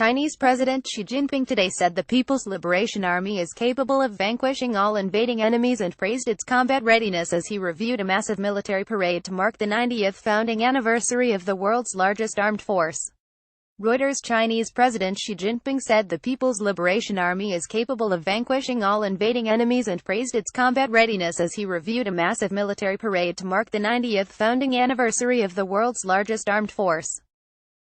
Chinese President Xi Jinping today said the People's Liberation Army is capable of vanquishing all invading enemies and praised its combat readiness as he reviewed a massive military parade to mark the 90th founding anniversary of the world's largest armed force. Reuters. Chinese President Xi Jinping said the People's Liberation Army is capable of vanquishing all invading enemies and praised its combat readiness as he reviewed a massive military parade to mark the 90th founding anniversary of the world's largest armed force.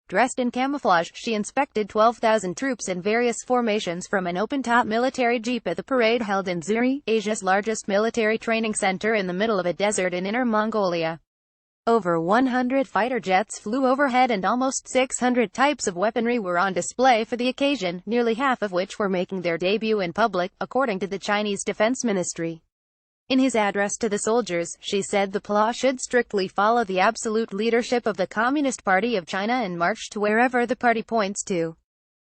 Dressed in camouflage, Xi inspected 12,000 troops in various formations from an open-top military jeep at the parade held in Zuri, Asia's largest military training center in the middle of a desert in Inner Mongolia. Over 100 fighter jets flew overhead and almost 600 types of weaponry were on display for the occasion, nearly half of which were making their debut in public, according to the Chinese Defense Ministry. In his address to the soldiers, Xi said the PLA should strictly follow the absolute leadership of the Communist Party of China and march to wherever the party points to.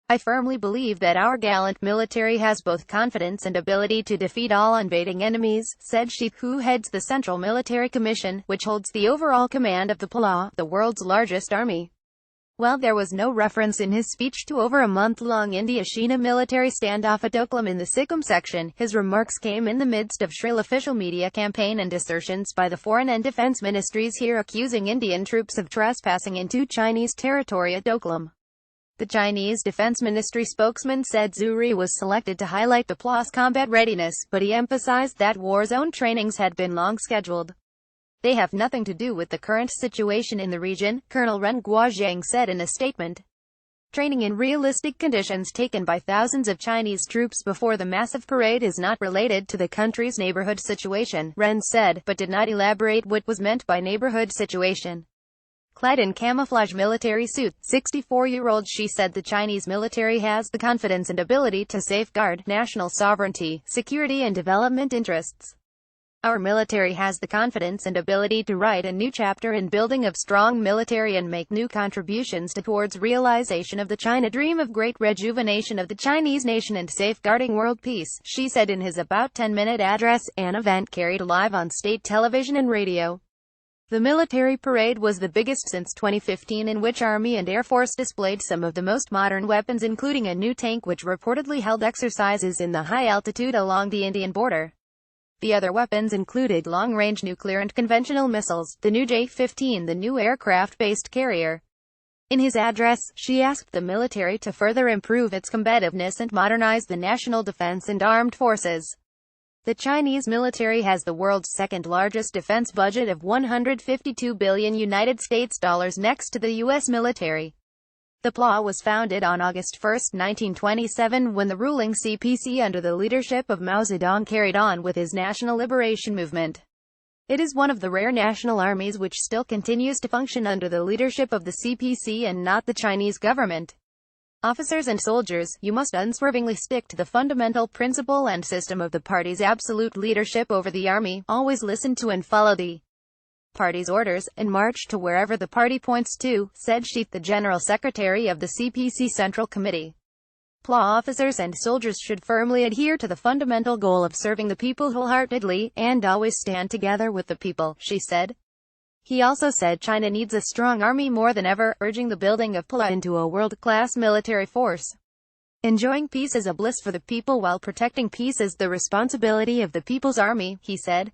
I firmly believe that our gallant military has both confidence and ability to defeat all invading enemies, said Xi, who heads the Central Military Commission, which holds the overall command of the PLA, the world's largest army. While there was no reference in his speech to over a month-long India-China military standoff at Doklam in the Sikkim section, his remarks came in the midst of shrill official media campaign and assertions by the Foreign and Defense Ministries here accusing Indian troops of trespassing into Chinese territory at Doklam. The Chinese Defense Ministry spokesman said Zuri was selected to highlight the PLA's combat readiness, but he emphasized that war zone trainings had been long scheduled. They have nothing to do with the current situation in the region, Colonel Ren Guozhang said in a statement. Training in realistic conditions taken by thousands of Chinese troops before the massive parade is not related to the country's neighborhood situation, Ren said, but did not elaborate what was meant by neighborhood situation. Clad in camouflage military suits, 64-year-old Xi said the Chinese military has the confidence and ability to safeguard national sovereignty, security and development interests. Our military has the confidence and ability to write a new chapter in building of strong military and make new contributions towards realization of the China dream of great rejuvenation of the Chinese nation and safeguarding world peace, Xi said in his about 10-minute address, an event carried live on state television and radio. The military parade was the biggest since 2015, in which Army and Air Force displayed some of the most modern weapons, including a new tank which reportedly held exercises in the high altitude along the Indian border. The other weapons included long-range nuclear and conventional missiles, the new J-15, the new aircraft-based carrier. In his address, Xi asked the military to further improve its combativeness and modernize the national defense and armed forces. The Chinese military has the world's second-largest defense budget of $152 billion United States dollars next to the U.S. military. The PLA was founded on August 1, 1927, when the ruling CPC under the leadership of Mao Zedong carried on with his national liberation movement. It is one of the rare national armies which still continues to function under the leadership of the CPC and not the Chinese government. Officers and soldiers, you must unswervingly stick to the fundamental principle and system of the party's absolute leadership over the army, always listen to and follow the party's orders, and march to wherever the party points to, said Xi, the General Secretary of the CPC Central Committee. PLA officers and soldiers should firmly adhere to the fundamental goal of serving the people wholeheartedly, and always stand together with the people, Xi said. He also said China needs a strong army more than ever, urging the building of PLA into a world-class military force. Enjoying peace is a bliss for the people while protecting peace is the responsibility of the People's Army, he said.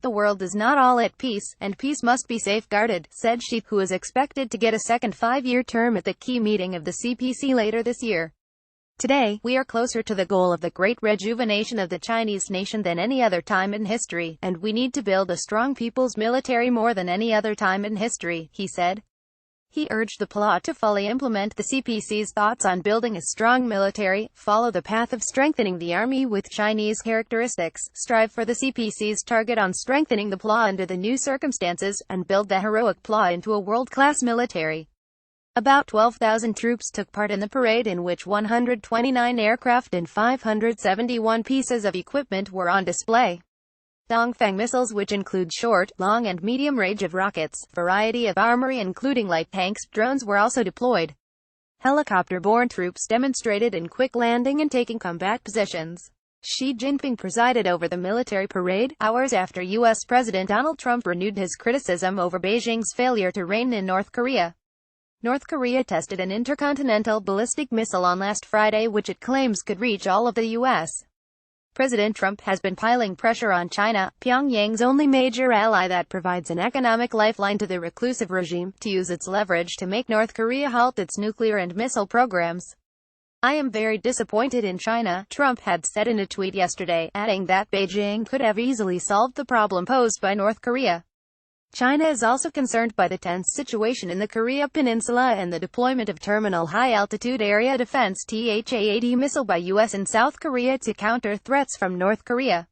The world is not all at peace, and peace must be safeguarded, said Xi, who is expected to get a second 5-year term at the key meeting of the CPC later this year. Today, we are closer to the goal of the great rejuvenation of the Chinese nation than any other time in history, and we need to build a strong people's military more than any other time in history, he said. He urged the PLA to fully implement the CPC's thoughts on building a strong military, follow the path of strengthening the army with Chinese characteristics, strive for the CPC's target on strengthening the PLA under the new circumstances, and build the heroic PLA into a world-class military. About 12,000 troops took part in the parade, in which 129 aircraft and 571 pieces of equipment were on display. Dongfang missiles, which include short, long and medium range of rockets, variety of armory including light tanks, drones were also deployed. Helicopter-borne troops demonstrated in quick landing and taking combat positions. Xi Jinping presided over the military parade, hours after U.S. President Donald Trump renewed his criticism over Beijing's failure to rein in North Korea. North Korea tested an intercontinental ballistic missile on last Friday which it claims could reach all of the U.S. President Trump has been piling pressure on China, Pyongyang's only major ally that provides an economic lifeline to the reclusive regime, to use its leverage to make North Korea halt its nuclear and missile programs. "I am very disappointed in China," Trump had said in a tweet yesterday, adding that Beijing could have easily solved the problem posed by North Korea. China is also concerned by the tense situation in the Korea Peninsula and the deployment of Terminal High Altitude Area Defense THAAD missile by U.S. and South Korea to counter threats from North Korea.